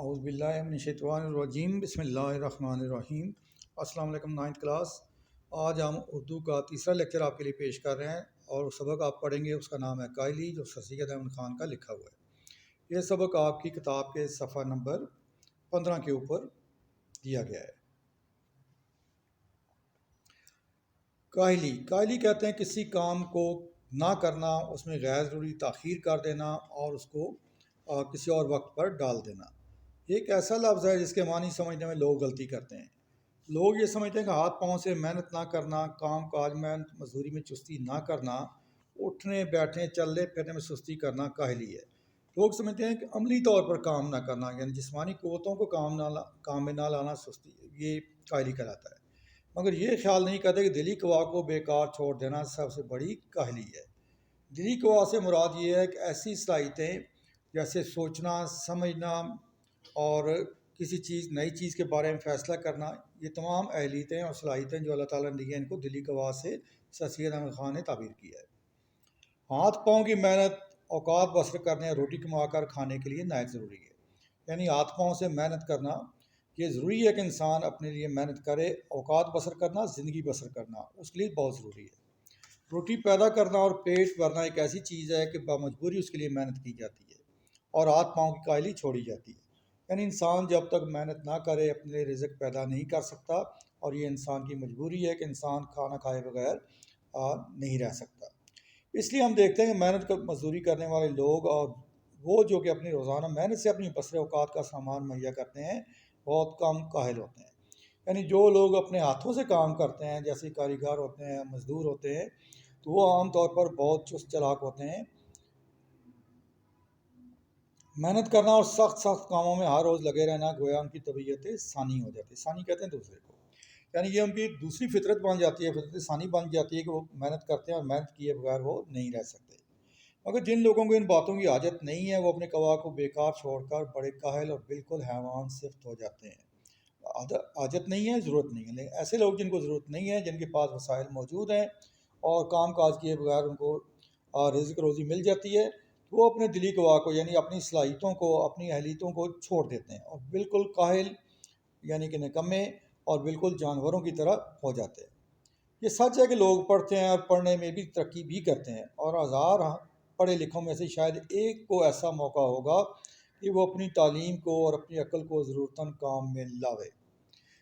اعوذ باللہ من الشیطان الرجیم، بسم اللہ الرحمن الرحیم۔ السلام علیکم 9th کلاس۔ آج ہم اردو کا تیسرا لیکچر آپ کے لیے پیش کر رہے ہیں اور سبق آپ پڑھیں گے، اس کا نام ہے کائلی، جو سر سید احمد خان کا لکھا ہوا ہے۔ یہ سبق آپ کی کتاب کے صفحہ نمبر 15 کے اوپر دیا گیا ہے۔ کائلی کہتے ہیں کسی کام کو نہ کرنا، اس میں غیر ضروری تاخیر کر دینا اور اس کو کسی اور وقت پر ڈال دینا۔ یہ ایک ایسا لفظ ہے جس کے معنی سمجھنے میں لوگ غلطی کرتے ہیں۔ لوگ یہ سمجھتے ہیں کہ ہاتھ پاؤں سے محنت نہ کرنا، کام کاج میں مزدوری میں چستی نہ کرنا، اٹھنے بیٹھنے چلنے پھرنے میں سستی کرنا کاہلی ہے۔ لوگ سمجھتے ہیں کہ عملی طور پر کام نہ کرنا، یعنی جسمانی قوتوں کو کام میں نہ لانا سستی، یہ کاہلی کہلاتا ہے۔ مگر یہ خیال نہیں کرتے کہ دلی قوا کو بیکار چھوڑ دینا سب سے بڑی کاہلی ہے۔ دلی قوا سے مراد یہ ہے کہ ایسی صلاحیتیں جیسے سوچنا، سمجھنا اور کسی نئی چیز کے بارے میں فیصلہ کرنا، یہ تمام اہلیتیں اور صلاحیتیں جو اللہ تعالیٰ نے دی ہیں، ان کو دلی قوا سے سر سید احمد خان نے تعبیر کیا ہے۔ ہاتھ پاؤں کی محنت اوقات بسر کرنے اور روٹی کما کر کھانے کے لیے نہایت ضروری ہے۔ یعنی ہاتھ پاؤں سے محنت کرنا، یہ ضروری ہے کہ انسان اپنے لیے محنت کرے۔ اوقات بسر کرنا، زندگی بسر کرنا اس کے لیے بہت ضروری ہے۔ روٹی پیدا کرنا اور پیٹ بھرنا ایک ایسی چیز ہے کہ بمجبوری اس کے لیے محنت کی جاتی ہے اور ہاتھ پاؤں کی کاہلی چھوڑی جاتی ہے۔ یعنی انسان جب تک محنت نہ کرے اپنے لیے رزق پیدا نہیں کر سکتا، اور یہ انسان کی مجبوری ہے کہ انسان کھانا کھائے بغیر نہیں رہ سکتا۔ اس لیے ہم دیکھتے ہیں کہ محنت مزدوری کرنے والے لوگ اور وہ جو کہ اپنی روزانہ محنت سے اپنی بسر اوقات کا سامان مہیا کرتے ہیں، بہت کم کاہل ہوتے ہیں۔ یعنی جو لوگ اپنے ہاتھوں سے کام کرتے ہیں، جیسے کاریگر ہوتے ہیں، مزدور ہوتے ہیں، تو وہ عام طور پر بہت چست چلاک ہوتے ہیں۔ محنت کرنا اور سخت کاموں میں ہر روز لگے رہنا گویا ان کی طبیعت ثانی ہو جاتی ہے۔ ثانی کہتے ہیں دوسرے کو، یعنی یہ ان کی دوسری فطرت بن جاتی ہے، فطرت ثانی بن جاتی ہے کہ وہ محنت کرتے ہیں اور محنت کیے بغیر وہ نہیں رہ سکتے۔ مگر جن لوگوں کو ان باتوں کی حاجت نہیں ہے، وہ اپنے قوا کو بیکار چھوڑ کر بڑے کاہل اور بالکل حیوان صفت ہو جاتے ہیں۔ حاجت نہیں ہے، ضرورت نہیں ہے، لیکن ایسے لوگ جن کو ضرورت نہیں ہے، جن کے پاس وسائل موجود ہیں اور کام کاج کیے بغیر ان کو رزق روزی مل جاتی ہے، وہ اپنے دلی قوا کو، یعنی اپنی صلاحیتوں کو، اپنی اہلیتوں کو چھوڑ دیتے ہیں اور بالکل کاہل یعنی کہ نکمے اور بالکل جانوروں کی طرح ہو جاتے ہیں۔ یہ سچ ہے کہ لوگ پڑھتے ہیں اور پڑھنے میں بھی ترقی بھی کرتے ہیں، اور ہزار پڑھے لکھوں میں سے شاید ایک کو ایسا موقع ہوگا کہ وہ اپنی تعلیم کو اور اپنی عقل کو ضرورتاً کام میں لاوے۔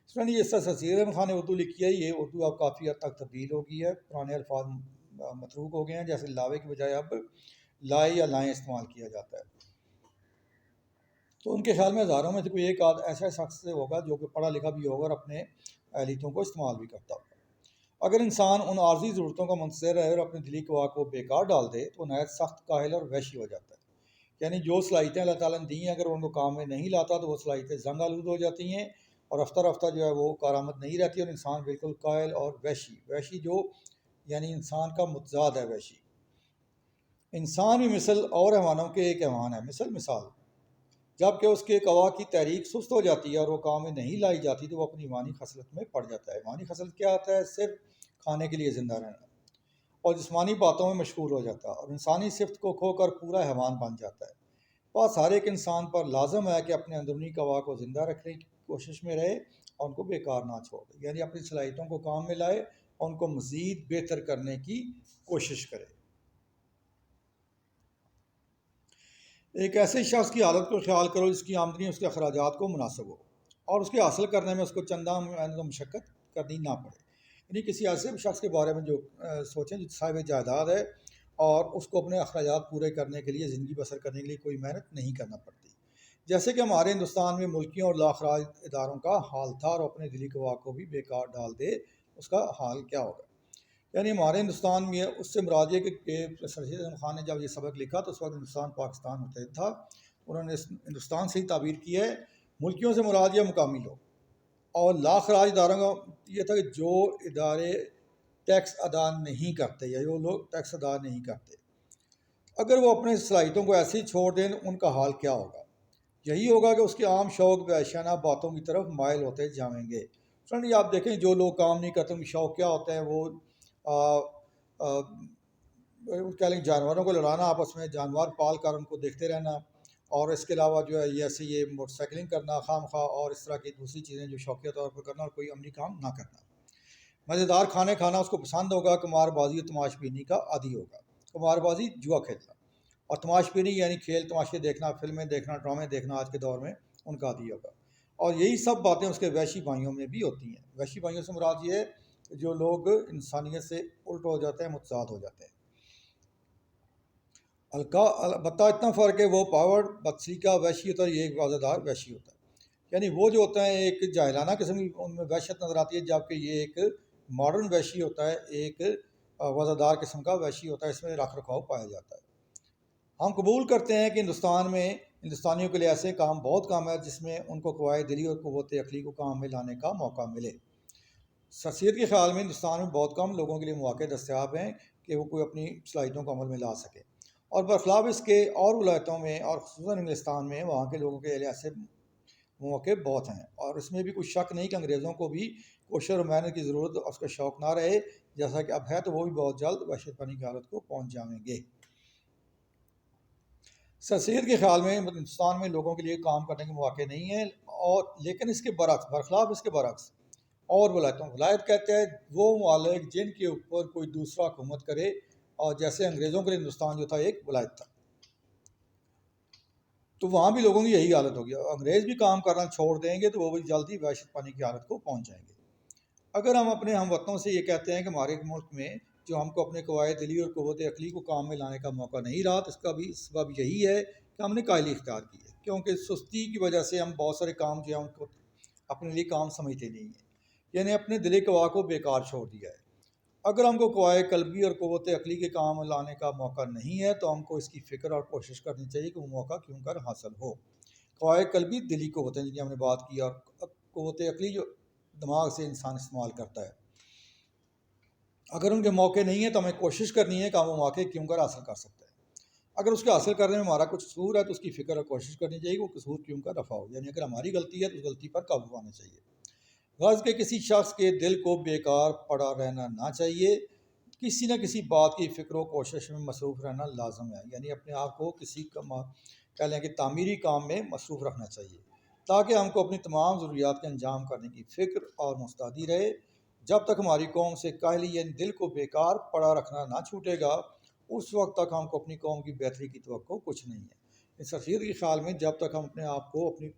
جس طرح سر سید احمد خان نے اردو لکھی ہے، یہ اردو اب کافی حد تک تبدیل ہو گئی ہے، پرانے الفاظ متروک ہو گئے ہیں، جیسے لاوے کی بجائے اب لائے یا لائیں استعمال کیا جاتا ہے۔ تو ان کے خیال میں ہزاروں میں سے کوئی ایک ایسا شخص ہوگا جو کہ پڑھا لکھا بھی ہوگا اور اپنے اہلیتوں کو استعمال بھی کرتا ہوگا۔ اگر انسان ان عارضی ضرورتوں کا منتظر رہے اور اپنے دلی قوا کو بیکار ڈال دے تو نہایت سخت کاہل اور وحشی ہو جاتا ہے۔ یعنی جو صلاحیتیں اللہ تعالیٰ نے دی ہیں، اگر ان کو کام میں نہیں لاتا تو وہ صلاحیتیں زنگ آلود ہو جاتی ہیں اور رفتہ رفتہ جو ہے وہ کارآمد نہیں رہتی، اور انسان بالکل کاہل اور وحشی جو یعنی انسان کا متضاد ہے وحشی۔ انسان بھی مثل اور حیوانوں کے ایک حیوان ہے، مثال جب کہ اس کے قوا کی تحریک سست ہو جاتی ہے اور وہ کام میں نہیں لائی جاتی تو وہ اپنی ایمانی خصلت میں پڑ جاتا ہے۔ ایمانی خصلت کیا ہوتا ہے؟ صرف کھانے کے لیے زندہ رہنا، اور جسمانی باتوں میں مشغول ہو جاتا ہے اور انسانی صفت کو کھو کر پورا حیوان بن جاتا ہے۔ بس ہر ایک انسان پر لازم ہے کہ اپنے اندرونی قوا کو زندہ رکھنے کی کوشش میں رہے اور ان کو بیکار نہ چھوڑے، یعنی اپنی صلاحیتوں کو کام میں لائے اور ان کو مزید بہتر کرنے کی کوشش کرے۔ ایک ایسے شخص کی حالت کو خیال کرو جس کی آمدنی اس کے اخراجات کو مناسب ہو اور اس کے حاصل کرنے میں اس کو چندہ محنت و مشقت کرنی نہ پڑے۔ یعنی کسی ایسے شخص کے بارے میں جو سوچیں جو صاحب جائیداد ہے اور اس کو اپنے اخراجات پورے کرنے کے لیے، زندگی بسر کرنے کے لیے کوئی محنت نہیں کرنا پڑتی۔ جیسے کہ ہمارے ہندوستان میں ملکیوں اور لاخراج اداروں کا حال تھا، اور اپنے دلی قوا کو بھی بیکار ڈال دے اس کا حال کیا ہوگا۔ یعنی ہمارے ہندوستان میں اس سے مراد یہ کہ سر سید احمد خان نے جب یہ سبق لکھا تو اس وقت ہندوستان پاکستان متحد تھا، انہوں نے ہندوستان سے ہی تعبیر کی ہے۔ ملکیوں سے مراد یہ مقامی لوگ، اور لاخراج اداروں کا یہ تھا کہ جو ادارے ٹیکس ادا نہیں کرتے یا جو لوگ ٹیکس ادا نہیں کرتے، اگر وہ اپنے صلاحیتوں کو ایسے ہی چھوڑ دیں ان کا حال کیا ہوگا؟ یہی ہوگا کہ اس کے عام شوق وحشیانہ باتوں کی طرف مائل ہوتے جائیں گے۔ فرینڈ آپ دیکھیں جو لوگ کام نہیں کرتے ان کے شوق کیا ہوتے ہیں، وہ کہہ لیں جانوروں کو لڑانا، آپس میں جانور پال کر ان کو دیکھتے رہنا، اور اس کے علاوہ جو ہے یہ ایسے یہ موٹر سائیکلنگ کرنا خواہ مخواہ اور اس طرح کی دوسری چیزیں جو شوقیہ طور پر کرنا اور کوئی عملی کام نہ کرنا۔ مزیدار کھانے کھانا اس کو پسند ہوگا، قمار بازی اور تماش بینی کا عادی ہوگا۔ قمار بازی جوا کھیلنا اور تماش بینی یعنی کھیل تماشے دیکھنا، فلمیں دیکھنا، ڈرامے دیکھنا آج کے دور میں ان کا عادی ہوگا۔ اور یہی سب باتیں اس کے وحشی بھائیوں میں بھی ہوتی ہیں۔ وحشی بھائیوں سے مراد یہ ہے جو لوگ انسانیت سے الٹ ہو جاتے ہیں، متضاد ہو جاتے ہیں۔ البتہ اتنا فرق ہے، وہ پاور بدسلیقہ وحشی ہوتا ہے، یہ ایک واضح دار وحشی ہوتا ہے۔ یعنی وہ جو ہوتا ہے ایک جاہلانہ قسم کی ان میں وحشت نظر آتی ہے، جبکہ یہ ایک ماڈرن وحشی ہوتا ہے، ایک وضع دار قسم کا وحشی ہوتا ہے، اس میں رکھ رکھاؤ پایا جاتا ہے۔ ہم قبول کرتے ہیں کہ ہندوستان میں ہندوستانیوں کے لیے ایسے کام بہت کم ہے جس میں ان کو قواعد دلی اور قوت عقلی کو کام میں لانے کا موقع ملے۔ شخصیت کے خیال میں ہندوستان میں بہت کم لوگوں کے لیے مواقع دستیاب ہیں کہ وہ کوئی اپنی صلاحیتوں کو عمل میں لا سکے، اور برخلاف اس کے اور ولایتوں میں اور خصوصاً انگلستان میں وہاں کے لوگوں کے لیے ایسے مواقع بہت ہیں، اور اس میں بھی کوئی شک نہیں کہ انگریزوں کو بھی کوشش اور محنت کی ضرورت اور اس کا شوق نہ رہے جیسا کہ اب ہے، تو وہ بھی بہت جلد وحشت پانی کی حالت کو پہنچ جائیں گے۔ شخصیت کے خیال میں ہندوستان میں لوگوں کے لیے کام کرنے کے مواقع نہیں ہیں، اور لیکن اس کے برعکس برخلاف اس کے برعکس اور ولایت کہتے ہیں وہ ممالک جن کے اوپر کوئی دوسرا حکومت کرے، اور جیسے انگریزوں کے لیے ہندوستان جو تھا ایک ولایت تھا، تو وہاں بھی لوگوں کی یہی حالت ہوگی۔ انگریز بھی کام کرنا چھوڑ دیں گے تو وہ بھی جلدی وحشت پانی کی حالت کو پہنچ جائیں گے۔ اگر ہم اپنے ہم وطنوں سے یہ کہتے ہیں کہ ہمارے ملک میں جو ہم کو اپنے قواعد دلی اور قوت عقلی کو کام میں لانے کا موقع نہیں رہا، تو اس کا بھی سبب یہی ہے کہ ہم نے کاہلی اختیار کی ہے، کیونکہ سستی کی وجہ سے ہم بہت سارے کام جو ہیں ان کو اپنے لیے کام سمجھتے نہیں ہیں، یعنی اپنے دلی قوا کو بیکار چھوڑ دیا ہے۔ اگر ہم کو قواعد قلبی اور قوت عقلی کے کام لانے کا موقع نہیں ہے تو ہم کو اس کی فکر اور کوشش کرنی چاہیے کہ وہ موقع کیوں کر حاصل ہو۔ قواعد قلبی دلی قوت ہیں جن کی ہم نے بات کی، اور قوت عقلی جو دماغ سے انسان استعمال کرتا ہے، اگر ان کے موقع نہیں ہیں تو ہمیں کوشش کرنی ہے کہ ہم وہ موقع کیوں کر حاصل کر سکتے ہیں۔ اگر اس کے حاصل کرنے میں ہمارا کچھ قصور ہے تو اس کی فکر اور کوشش کرنی چاہیے کہ وہ قصور کیوں کر رفع ہو، یعنی اگر ہماری غلطی ہے تو اس غلطی پر قابو پانا چاہیے۔ غرض کہ کسی شخص کے دل کو بیکار پڑا رہنا نہ چاہیے، کسی نہ کسی بات کی فکر و کوشش میں مصروف رہنا لازم ہے، یعنی اپنے آپ کو کسی کہہ لیں کہ تعمیری کام میں مصروف رکھنا چاہیے تاکہ ہم کو اپنی تمام ضروریات کے انجام کرنے کی فکر اور مستعدی رہے۔ جب تک ہماری قوم سے کاہلی یعنی دل کو بیکار پڑا رکھنا نہ چھوٹے گا، اس وقت تک ہم کو اپنی قوم کی بہتری کی توقع کچھ نہیں ہے۔ اس شخصیت کے خیال میں جب تک ہم اپنے آپ کو اپنی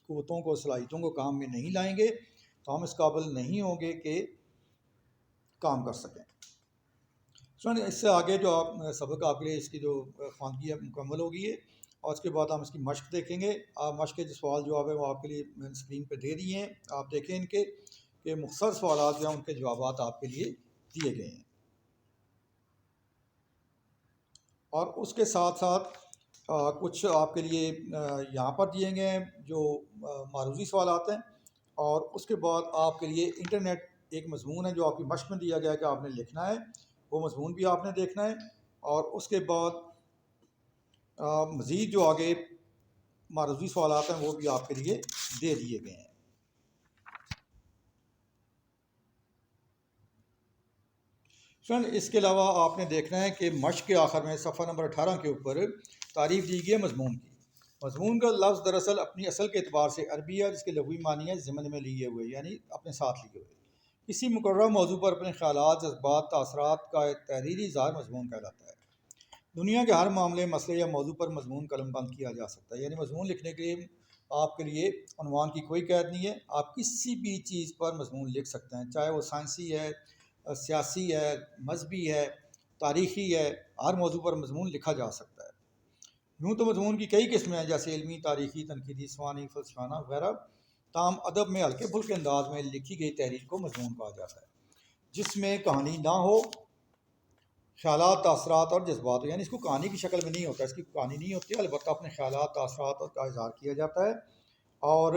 قوتوں کو صلاحیتوں کو کام میں نہیں لائیں گے تو ہم اس قابل نہیں ہوں گے کہ کام کر سکیں۔ اس سے آگے جو سبق آپ کے لیے اس کی جو خواندگی ہے مکمل ہوگی ہے، اور اس کے بعد ہم اس کی مشق دیکھیں گے۔ مشق کے جو سوال جواب ہے وہ آپ کے لیے میں نے اسکرین پہ دے دیے ہیں، آپ دیکھیں ان کے کہ مختصر سوالات جو ہیں ان کے جوابات آپ کے لیے دیے گئے ہیں، اور اس کے ساتھ ساتھ کچھ آپ کے لیے یہاں پر دیے گئے ہیں جو معروضی سوالات ہیں، اور اس کے بعد آپ کے لیے انٹرنیٹ ایک مضمون ہے جو آپ کی مشق میں دیا گیا ہے کہ آپ نے لکھنا ہے، وہ مضمون بھی آپ نے دیکھنا ہے، اور اس کے بعد مزید جو آگے معروضی سوالات ہیں وہ بھی آپ کے لیے دے دیے گئے ہیں۔ اس کے علاوہ آپ نے دیکھنا ہے کہ مشق کے آخر میں صفحہ نمبر 18 کے اوپر تعریف دی گئی ہے مضمون کی۔ مضمون کا لفظ دراصل اپنی اصل کے اعتبار سے عربی ہے، جس کے لغوی معنی ہے ضمن میں لیے ہوئے، یعنی اپنے ساتھ لیے ہوئے۔ کسی مقررہ موضوع پر اپنے خیالات، جذبات، تاثرات کا ایک تحریری اظہار مضمون کہلاتا ہے۔ دنیا کے ہر معاملے، مسئلے یا موضوع پر مضمون قلم بند کیا جا سکتا ہے، یعنی مضمون لکھنے کے لیے آپ کے لیے عنوان کی کوئی قید نہیں ہے، آپ کسی بھی چیز پر مضمون لکھ سکتے ہیں، چاہے وہ سائنسی ہے، سیاسی ہے، مذہبی ہے، تاریخی ہے، ہر موضوع پر مضمون لکھا جا سکتا ہے۔ یوں تو مضمون کی کئی قسمیں ہیں، جیسے علمی، تاریخی، تنقیدی، سوانی، فلسفانہ وغیرہ، تاہم ادب میں ہلکے پھلکے انداز میں لکھی گئی تحریر کو مضمون کہا جاتا ہے، جس میں کہانی نہ ہو، خیالات، تاثرات اور جذبات ہو، یعنی اس کو کہانی کی شکل میں نہیں ہوتا، اس کی کہانی نہیں ہوتی ہے، البتہ اپنے خیالات، تاثرات کا اظہار کیا جاتا ہے، اور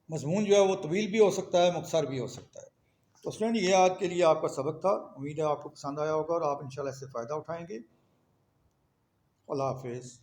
مضمون جو ہے وہ طویل بھی ہو سکتا ہے، مختصر بھی ہو سکتا ہے۔ تو اسٹوڈنٹ یہ آج کے لیے آپ کا سبق تھا، امید ہے آپ کو پسند آیا ہوگا اور آپ انشاءاللہ اس سے فائدہ اٹھائیں گے۔ اللہ حافظ۔